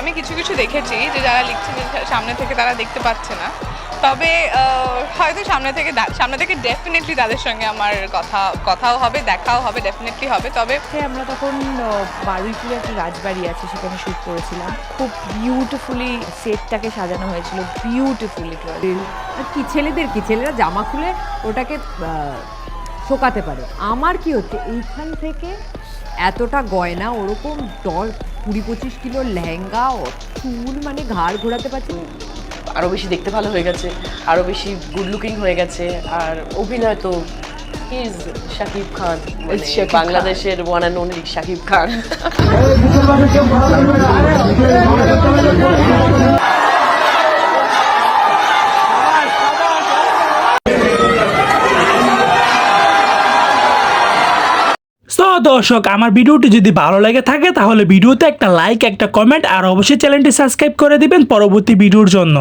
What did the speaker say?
আমি কিছু কিছু দেখেছি যে যারা লিখছে যে সামনে থেকে তারা দেখতে পাচ্ছে না, তবে হয়তো সামনে থেকে ডেফিনেটলি তাদের সঙ্গে আমার কথাও হবে, দেখাও হবে, ডেফিনেটলি হবে। তবে আমরা তখন বারুইপুরে একটা রাজবাড়ি আছে, সেখানে শ্যুট করেছিলাম। খুব বিউটিফুলি সেটটাকে সাজানো হয়েছিল, বিউটিফুলি। আর কি ছেলেরা জামা খুলে ওটাকে শোকাতে পারে। আমার কি হচ্ছে, এইখান থেকে এতটা গয়না, ওরকম 20-25 কিলোর লেহেঙ্গা, চুল, মানে ঘাড় ঘোরাতে পারছি। আরও বেশি দেখতে ভালো হয়ে গেছে, আরও বেশি গুড লুকিং হয়ে গেছে। আর অভিনয় তো ইজ শাকিব খান, বাংলাদেশের one and only Shakib Khan. তো দর্শক, আমার ভিডিওটি যদি ভালো লেগে থাকে তাহলে ভিডিওতে একটা লাইক, একটা কমেন্ট আর অবশ্যই চ্যানেলটি সাবস্ক্রাইব করে দিবেন পরবর্তী ভিডিওর জন্য।